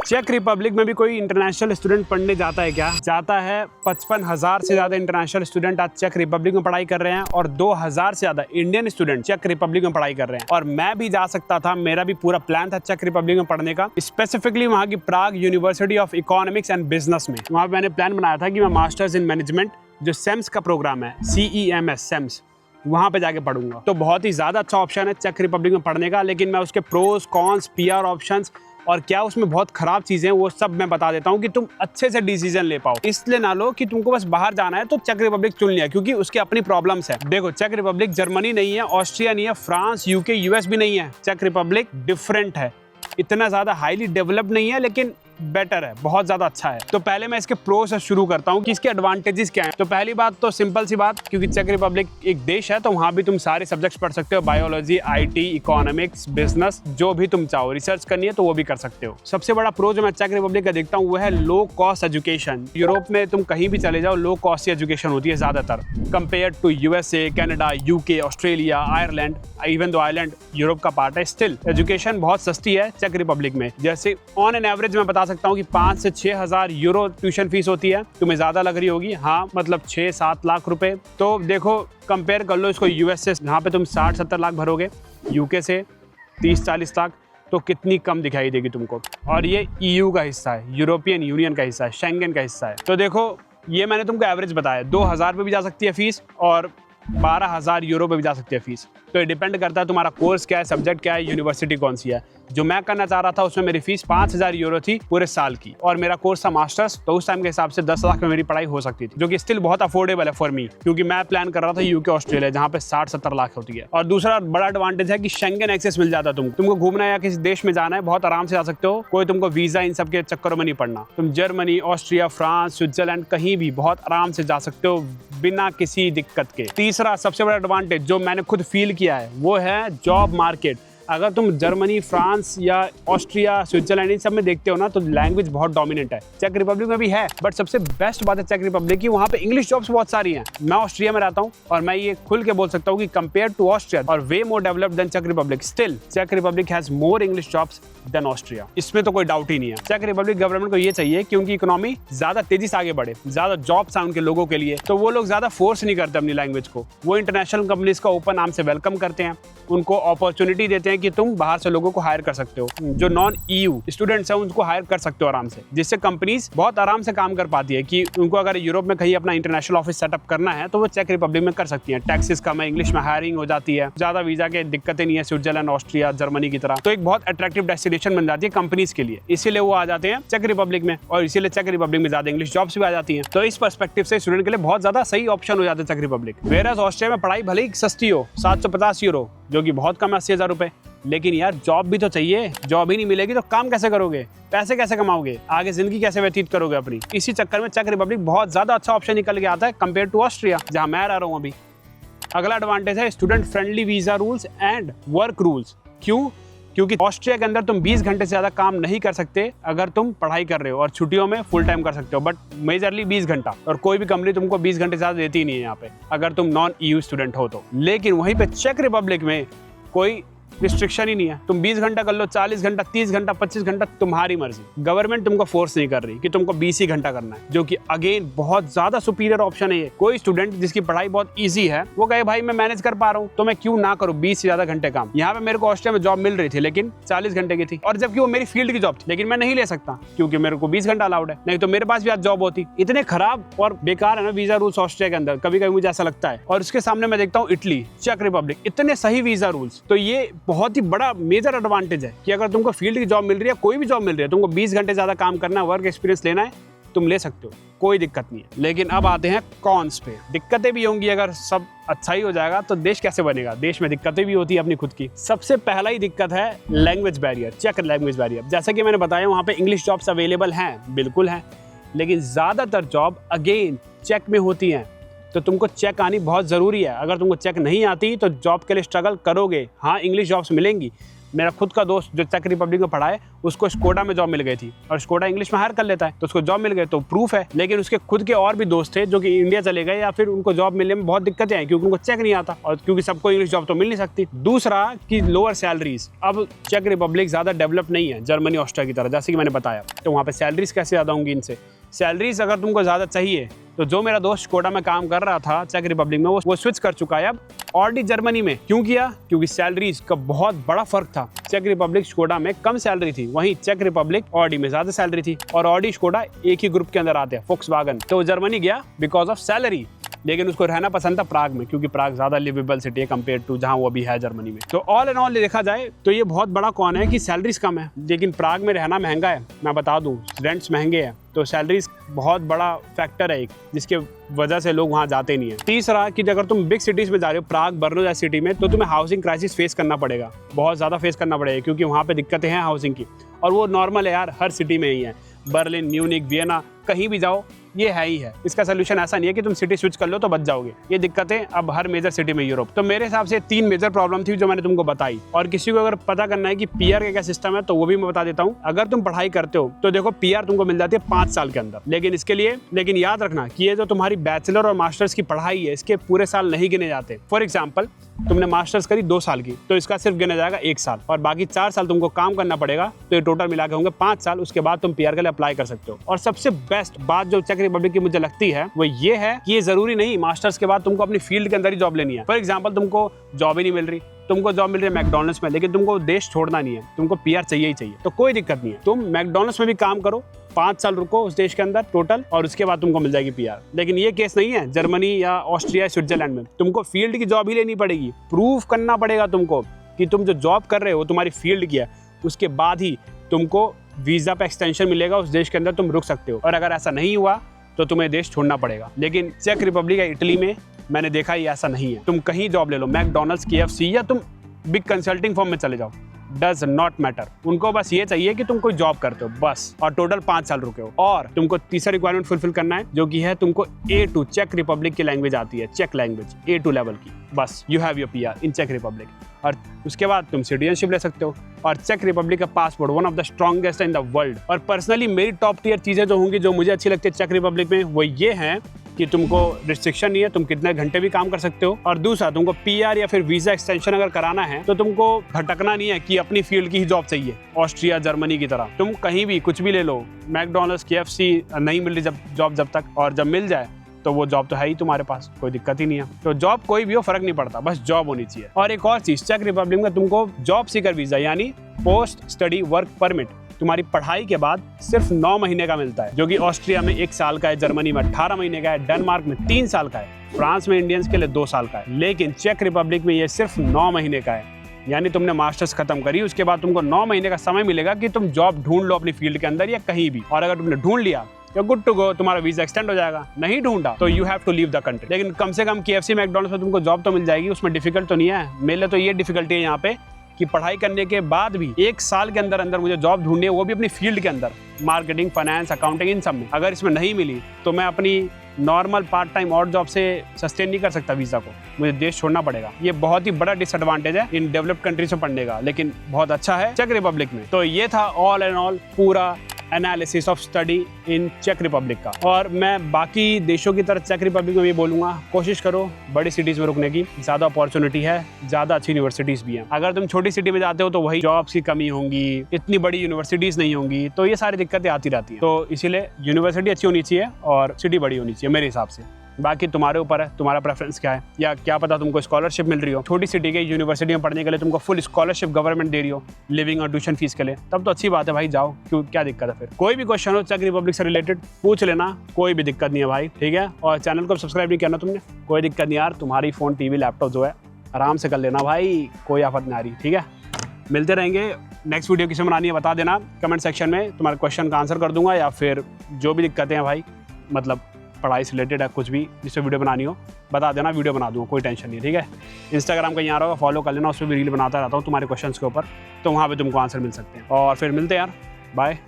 Check Republic में भी कोई इंटरनेशनल स्टूडेंट पढ़ने जाता है क्या? जाता है। 55,000 से ज्यादा इंटरनेशनल स्टूडेंट आज चेक रिपब्लिक में पढ़ाई कर रहे हैं और 2,000 से ज्यादा इंडियन स्टूडेंट चेक रिपब्लिक में पढ़ाई कर रहे हैं। और मैं भी जा सकता था, मेरा भी पूरा प्लान था चेक रिपब्लिक में पढ़ने का, स्पेसिफिकली वहाँ की Prague University of Economics and Business में। वहाँ पे मैंने प्लान बनाया था कि मैं मास्टर्स इन मैनेजमेंट, जो सेम्स का प्रोग्राम है, CEMS सेम्स, वहाँ पे जाके पढ़ूंगा। तो बहुत ही ज़्यादा अच्छा ऑप्शन है चेक रिपब्लिक में पढ़ने का। लेकिन मैं उसके प्रोज कॉन्स, PR ऑप्शंस और क्या उसमें बहुत खराब चीज़ें हैं वो सब मैं बता देता हूँ कि तुम अच्छे से डिसीजन ले पाओ। इसलिए ना लो कि तुमको बस बाहर जाना है तो चेक रिपब्लिक चुन लिया, क्योंकि उसकी अपनी प्रॉब्लम्स है। देखो, चेक रिपब्लिक जर्मनी नहीं है, ऑस्ट्रिया नहीं है, फ्रांस, UK, US भी नहीं है। चेक रिपब्लिक डिफरेंट है, इतना ज़्यादा हाईली डेवलप नहीं है, लेकिन बेटर है, बहुत ज़्यादा अच्छा है। तो पहले मैं इसके प्रो से शुरू करता हूँ कि इसके एडवांटेजेस क्या हैं। तो पहली बात तो सिंपल सी बात, क्योंकि चेक रिपब्लिक एक देश है तो वहाँ भी तुम सारे सब्जेक्ट्स पढ़ सकते हो, बायोलॉजी, IT, इकोनॉमिक्स, बिजनेस, जो भी तुम चाहो। रिसर्च करनी है तो वो भी कर सकते हो। सबसे बड़ा प्रो जो मैं चेक रिपब्लिक का देखता हूँ वो है लो कॉस्ट एजुकेशन। यूरोप में तुम कहीं भी चले जाओ, लो कॉस्ट की एजुकेशन होती है ज़्यादातर, compare to USA, Canada, UK, Australia, Ireland. Even though Ireland Europe का पार्ट है, स्टिल एजुकेशन बहुत सस्ती है चेक रिपब्लिक में। जैसे ऑन एन एवरेज मैं बता सकता हूँ कि 5 से 6 हज़ार यूरो ट्यूशन फीस होती है। तुम्हें ज़्यादा लग रही होगी, हाँ, मतलब 6-7 लाख रुपए। तो देखो, कंपेयर कर लो इसको US से, जहाँ पे तुम 60-70 लाख भरोगे, UK से 30-40 लाख, तो कितनी कम दिखाई देगी तुमको। और ये EU का हिस्सा है, यूरोपियन यूनियन का हिस्सा है, शेंगन का हिस्सा है। तो देखो, ये मैंने तुमको एवरेज बताया, 2,000 पे भी जा सकती है फीस और 12,000 यूरो पे भी जा सकती है फीस। तो ये डिपेंड करता है तुम्हारा कोर्स क्या है, सब्जेक्ट क्या है, यूनिवर्सिटी कौन सी है। जो मैं करना चाह रहा था उसमें मेरी फीस 5,000 यूरो थी पूरे साल की, और मेरा कोर्स था मास्टर्स, तो उस टाइम के हिसाब से 10 लाख में मेरी पढ़ाई हो सकती थी, जो कि स्टिल बहुत अफोर्डेबल है फॉर मी, क्योंकि मैं प्लान कर रहा था UK, ऑस्ट्रेलिया, जहाँ पे 60-70 लाख होती है। और दूसरा बड़ा एडवांटेज है कि शेंगन एक्सेस मिल जाता है। तुमको घूमना है या किसी देश में जाना है, बहुत आराम से जा सकते हो। कोई तुमको वीजा इन सब के चक्करों में नहीं पड़ना। तुम जर्मनी, ऑस्ट्रिया, फ्रांस, स्विट्जरलैंड कहीं भी बहुत आराम से जा सकते हो बिना किसी दिक्कत के। तीसरा सबसे बड़ा एडवांटेज जो मैंने खुद फील किया है वो है जॉब मार्केट। अगर तुम जर्मनी, फ्रांस या ऑस्ट्रिया, स्विट्जरलैंड इन सब में देखते हो ना, तो लैंग्वेज बहुत डोमिनेंट है। चेक रिपब्लिक में भी है, बट सबसे बेस्ट बात है चेक रिपब्लिक की, वहाँ पे इंग्लिश जॉब्स बहुत सारी हैं। मैं ऑस्ट्रिया में रहता हूँ और मैं ये खुल के बोल सकता हूँ कि कंपेयर टू ऑस्ट्रिया और वे more developed then check Republic, still check Republic has more English jobs then Austria. इसमें तो कोई डाउट ही नहीं है। चेक रिपब्लिक गवर्नमेंट को ये चाहिए कि उनकी इकोनॉमी ज्यादा तेजी से आगे बढ़े, ज्यादा जॉब्स आए उनके लोगों के लिए, तो वो लोग ज्यादा फोर्स नहीं करते अपनी लैंग्वेज को। वो इंटरनेशनल कंपनीज का ओपन आर्म से वेलकम करते हैं, उनको अपॉर्चुनिटी देते हैं कि तुम बाहर से लोगों को हायर कर सकते हो। जो नॉन EU स्टूडेंट्स हैं उनको हायर कर सकते हो आराम से, जिससे कंपनीज बहुत आराम से काम कर पाती है कि उनको अगर यूरोप में कहीं अपना इंटरनेशनल ऑफिस सेटअप करना है तो वो चेक रिपब्लिक में कर सकती है। टैक्सेस कम है, इंग्लिश में हायरिंग हो जाती है, ज्यादा वीजा के दिक्कतें नहीं है स्विट्जरलैंड, ऑस्ट्रिया, जर्मनी की तरह। तो एक बहुत अट्रैक्टिव डेस्टिनेशन बन जाती है कंपनीज के लिए, इसीलिए वो आ जाते हैं चेक रिपब्लिक में, और इसीलिए चेक रिपब्लिक में ज्यादा इंग्लिश जॉब्स भी आ जाती हैं। तो इस पर्सपेक्टिव से स्टूडेंट के लिए बहुत ज्यादा सही ऑप्शन हो जाता है चेक रिपब्लिक। वेयरएज़ ऑस्ट्रिया में पढ़ाई भले ही सस्ती हो, 750 यूरो, जो कि बहुत कम है, 80,000 रुपए, लेकिन यार जॉब भी तो चाहिए। जॉब ही नहीं मिलेगी तो काम कैसे करोगे, पैसे कैसे कमाओगे, आगे जिंदगी कैसे व्यतीत करोगे अपनी। इसी चक्कर में चेक रिपब्लिक बहुत ज्यादा अच्छा ऑप्शन निकल के आता है कंपेयर टू ऑस्ट्रिया, जहां मैं रह रहा हूं अभी। अगला एडवांटेज है student friendly visa rules and work rules. क्यों? क्योंकि ऑस्ट्रिया के अंदर तुम 20 घंटे से ज्यादा काम नहीं कर सकते अगर तुम पढ़ाई कर रहे हो, और छुट्टियों में फुल टाइम कर सकते हो, बट मेजरली 20 घंटा, और कोई भी कंपनी तुमको 20 घंटे से ज्यादा देती नहीं है यहाँ पे अगर तुम नॉन EU स्टूडेंट हो तो। लेकिन वहीं पे चेक रिपब्लिक में कोई रिस्ट्रिक्शन ही नहीं है, तुम 20 घंटा कर लो, 40 घंटा, 30 घंटा, 25 घंटा, तुम्हारी मर्जी। गवर्नमेंट तुमको फोर्स नहीं कर रही कि तुमको 20 ही घंटा करना है, जो कि अगेन बहुत ज्यादा सुपीरियर ऑप्शन है ये। कोई स्टूडेंट जिसकी पढ़ाई बहुत इजी है वो कहे भाई मैं मैनेज कर पा रहा हूँ तो मैं क्यों ना करूँ 20 से ज्यादा घंटे काम। यहाँ पे मेरे को ऑस्ट्रिया में जॉब मिल रही थी लेकिन 40 घंटे की थी, और जबकि वो मेरी फील्ड की जॉब थी, लेकिन मैं नहीं ले सकता क्योंकि मेरे को 20 घंटा अलाउड है, नहीं तो मेरे पास भी आज जॉब होती। इतने खराब और बेकार है ना वीजा रूल्स ऑस्ट्रिया के अंदर, कभी कभी मुझे ऐसा लगता है। और उसके सामने मैं देखता हूँ इटली, चेक रिपब्लिक, इतने सही वीजा रूल्स। तो ये बहुत ही बड़ा मेजर एडवांटेज है कि अगर तुमको फील्ड की जॉब मिल रही है, कोई भी जॉब मिल रही है, तुमको 20 घंटे ज्यादा काम करना है, वर्क एक्सपीरियंस लेना है, तुम ले सकते हो, कोई दिक्कत नहीं है। लेकिन अब आते हैं कॉन्स पे। दिक्कतें भी होंगी, अगर सब अच्छा ही हो जाएगा तो देश कैसे बनेगा, देश में दिक्कतें भी होती है अपनी खुद की। सबसे पहला ही दिक्कत है लैंग्वेज बैरियर, चेक लैंग्वेज बैरियर। जैसा कि मैंने बताया वहाँ पे इंग्लिश जॉब्स अवेलेबल हैं, बिल्कुल हैं, लेकिन ज्यादातर जॉब अगेन चेक में होती हैं, तो तुमको चेक आनी बहुत ज़रूरी है। अगर तुमको चेक नहीं आती तो जॉब के लिए स्ट्रगल करोगे। हाँ, इंग्लिश जॉब्स मिलेंगी, मेरा खुद का दोस्त जो चेक रिपब्लिक में पढ़ा है उसको स्कोडा में जॉब मिल गई थी, और स्कोडा इंग्लिश में हायर कर लेता है तो उसको जॉब मिल गई, तो प्रूफ है। लेकिन उसके खुद के और भी दोस्त थे जो कि इंडिया चले गए या फिर उनको जॉब मिलने में बहुत दिक्कतें आई क्योंकि उनको चेक नहीं आता, और क्योंकि सबको इंग्लिश जॉब तो मिल नहीं सकती। दूसरा कि लोअर सैलरीज। अब चेक रिपब्लिक ज्यादा डेवलप नहीं है जर्मनी ऑस्ट्रिया की तरह, जैसे कि मैंने बताया, तो वहाँ पे सैलरीज कैसे ज्यादा होंगी इनसे। सैलरीज अगर तुमको ज्यादा चाहिए तो जो मेरा दोस्त स्कोडा में काम कर रहा था चेक रिपब्लिक में वो स्विच कर चुका है अब ऑडी जर्मनी में। क्यों किया? क्योंकि सैलरीज का बहुत बड़ा फर्क था। चेक रिपब्लिक स्कोडा में कम सैलरी थी, वहीं चेक रिपब्लिक ऑडी में ज्यादा सैलरी थी, और ऑडी स्कोडा एक ही ग्रुप के अंदर आते हैं, फोक्सवैगन। तो वो जर्मनी गया बिकॉज ऑफ सैलरी, लेकिन उसको रहना पसंद था प्राग में, क्योंकि प्राग ज्यादा लिवेबल सिटी है कंपेयर टू जहां वो अभी है जर्मनी में। तो ऑल एंड ऑल देखा जाए तो ये बहुत बड़ा कौन है कि सैलरीज कम है, लेकिन प्राग में रहना महंगा है। मैं बता दूं, रेंट्स महंगे हैं, तो सैलरीज बहुत बड़ा फैक्टर है एक, जिसके वजह से लोग वहाँ जाते नहीं है। तीसरा कि अगर तुम बिग सिटीज में जा रहे हो, प्राग, बर्नो जैसी सिटी में, तो तुम्हें हाउसिंग क्राइसिस फेस करना पड़ेगा, बहुत ज़्यादा फेस करना पड़ेगा, क्योंकि वहाँ पे दिक्कतें हैं हाउसिंग की, और वो नॉर्मल है यार, हर सिटी में ही है। बर्लिन, म्यूनिक, वियना, कहीं भी जाओ ये है ही है। इसका सोल्यूशन ऐसा नहीं है कि तुम सिटी स्विच कर लो तो बच जाओगे, ये दिक्कतें अब हर मेजर सिटी में यूरोप। तो मेरे हिसाब से 3 मेजर प्रॉब्लम थी जो मैंने तुमको बताई, और किसी को अगर पता करना है कि पीआर का क्या सिस्टम है तो वो भी मैं बता देता हूँ। अगर तुम पढ़ाई करते हो तो देखो पीआर तुमको मिल जाती है 5 साल के अंदर, लेकिन याद रखना कि ये जो तुम्हारी बैचलर और मास्टर्स की पढ़ाई है इसके पूरे साल नहीं गिने जाते। फॉर एग्जाम्पल, तुमने मास्टर्स करी 2 साल की, तो इसका सिर्फ गिना जाएगा 1 साल, और बाकी 4 साल तुमको काम करना पड़ेगा, तो ये टोटल मिला के होंगे 5 साल। उसके बाद तुम पीआर के लिए अप्लाई कर सकते हो। और सबसे बेस्ट बात जो चेक रिपब्लिक की मुझे लगती है वो ये है कि ये जरूरी नहीं मास्टर्स के बाद तुमको अपनी फील्ड के अंदर ही जॉब लेनी है। फॉर एग्जाम्पल, तुमको जॉब ही नहीं मिल रही, तुमको जॉब मिल रही है मैकडॉनल्ड्स में, लेकिन तुमको देश छोड़ना नहीं है, तुमको पीआर चाहिए ही चाहिए, तो कोई दिक्कत नहीं है, तुम मैकडॉनल्ड्स में भी काम करो, 5 साल रुको उस देश के अंदर टोटल, और उसके बाद तुमको मिल जाएगी पीआर। लेकिन ये केस नहीं है जर्मनी या ऑस्ट्रिया, स्विट्जरलैंड में। तुमको फील्ड की जॉब ही लेनी पड़ेगी, प्रूफ करना पड़ेगा तुमको कि तुम जो जॉब कर रहे हो तुम्हारी फील्ड की है, उसके बाद ही तुमको वीजा पे एक्सटेंशन मिलेगा, उस देश के अंदर तुम रुक सकते हो। और अगर ऐसा नहीं हुआ तो तुम्हें देश छोड़ना पड़ेगा। लेकिन चेक रिपब्लिक या इटली में मैंने देखा ये ऐसा नहीं है। तुम कहीं जॉब ले लो, मैकडॉनल्ड्स, KFC, या तुम बिग कंसल्टिंग फर्म में चले जाओ, डज नॉट मैटर। उनको बस ये चाहिए कि तुम कोई जॉब करते हो बस, और टोटल 5 साल रुके हो। और तुमको तीसरा रिक्वायरमेंट फुलफिल करना है, जो कि है तुमको A2 चेक रिपब्लिक की लैंग्वेज आती है, चेक लैंग्वेज A2 लेवल की, बस you have your PR in चेक रिपब्लिक। और उसके बाद तुम सिटीजनशिप ले सकते हो। और चेक रिपब्लिक का passport one of the strongest in the world. और पर्सनली मेरी टॉप टियर चीजें जो होंगी, जो मुझे अच्छी लगती है चेक रिपब्लिक में, वो ये है कि तुमको रिस्ट्रिक्शन नहीं है, तुम कितने घंटे भी काम कर सकते हो। और दूसरा, तुमको पीआर या फिर वीजा एक्सटेंशन अगर कराना है तो तुमको भटकना नहीं है कि अपनी फील्ड की ही जॉब चाहिए, ऑस्ट्रिया, जर्मनी की तरह। तुम कहीं भी कुछ भी ले लो, मैकडॉनल्ड्स, KFC, नहीं मिल रही जब तक, और जब मिल जाए तो वो जॉब तो है ही तुम्हारे पास, कोई दिक्कत ही नहीं है। तो जॉब कोई भी हो, फर्क नहीं पड़ता, बस जॉब होनी चाहिए। और एक और चीज, चेक रिपब्लिक में तुमको जॉब सीकर वीजा यानी पोस्ट स्टडी वर्क परमिट तुम्हारी पढ़ाई के बाद सिर्फ 9 महीने का मिलता है, जो कि ऑस्ट्रिया में 1 साल का है, जर्मनी में 18 महीने का है, डेनमार्क में 3 साल का है, फ्रांस में इंडियंस के लिए 2 साल का है। लेकिन चेक रिपब्लिक में ये सिर्फ 9 महीने का है। यानी तुमने मास्टर्स खत्म करी, उसके बाद तुमको 9 महीने का समय मिलेगा कि तुम जॉब ढूंढ लो अपनी फील्ड के अंदर या कहीं भी। और अगर तुमने ढूंढ लिया तो गुड टू गो, तुम्हारा वीजा एक्सटेंड हो जाएगा। नहीं ढूंढा तो you have to leave the country. लेकिन कम से कम KFC, मैकडॉनल्ड्स में तुमको जॉब तो मिल जाएगी, उसमें डिफिकल्ट तो नहीं है। मेरे लिए तो ये डिफिकल्टी है यहाँ पे कि पढ़ाई करने के बाद भी 1 साल के अंदर अंदर मुझे जॉब ढूंढनी है, वो भी अपनी फील्ड के अंदर, मार्केटिंग, फाइनेंस, अकाउंटिंग, इन सब में। अगर इसमें नहीं मिली तो मैं अपनी नॉर्मल पार्ट टाइम और जॉब से सस्टेन नहीं कर सकता वीजा को, मुझे देश छोड़ना पड़ेगा। ये बहुत ही बड़ा डिसएडवांटेज है इन डेवलप्ड कंट्रीज में पढ़ने का, लेकिन बहुत अच्छा है चेक रिपब्लिक में। तो ये था ऑल एंड ऑल पूरा एनालिसिस ऑफ स्टडी इन चेक रिपब्लिक का। और मैं बाकी देशों की तरह चेक रिपब्लिक में भी बोलूंगा, कोशिश करो बड़ी सिटीज में रुकने की, ज़्यादा अपॉर्चुनिटी है, ज़्यादा अच्छी यूनिवर्सिटीज़ भी हैं। अगर तुम छोटी सिटी में जाते हो तो वही जॉब्स की कमी होंगी, इतनी बड़ी यूनिवर्सिटीज़ नहीं होंगी, तो ये सारी दिक्कतें आती रहती हैं। तो इसीलिए यूनिवर्सिटी अच्छी होनी चाहिए और सिटी बड़ी होनी चाहिए मेरे हिसाब से। बाकी तुम्हारे ऊपर है, तुम्हारा प्रेफरेंस क्या है, या क्या पता तुमको स्कॉलरशिप मिल रही हो, छोटी सिटी के यूनिवर्सिटी में पढ़ने के लिए तुमको फुल स्कॉलरशिप गवर्नमेंट दे रही हो लिविंग और ट्यूशन फीस के लिए, तब तो अच्छी बात है भाई, जाओ, क्यों, क्या दिक्कत है फिर। कोई भी क्वेश्चन हो चेक रिपब्लिक से रिलेटेड पूछ लेना, कोई भी दिक्कत नहीं है भाई, ठीक है। और चैनल को सब्सक्राइब नहीं करना तुमने, कोई दिक्कत नहीं यार, तुम्हारी फ़ोन, TV, लैपटॉप जो है आराम से कर लेना भाई, कोई आफत नहीं आ रही, ठीक है। मिलते रहेंगे, नेक्स्ट वीडियो किसे बनानी है बता देना कमेंट सेक्शन में, तुम्हारे क्वेश्चन का आंसर कर दूंगा, या फिर जो भी दिक्कतें हैं भाई, मतलब पढ़ाई से रिलेटेड है, कुछ भी जिससे वीडियो बनानी हो बता देना, वीडियो बना दूंगा, कोई टेंशन नहीं, ठीक है। इंस्टाग्राम का यहाँ रहा होगा, फॉलो कर लेना, उस पर भी रील बनाता रहता हूँ तुम्हारे क्वेश्चंस के ऊपर, तो वहाँ पे तुमको आंसर मिल सकते हैं। और फिर मिलते हैं यार, बाय।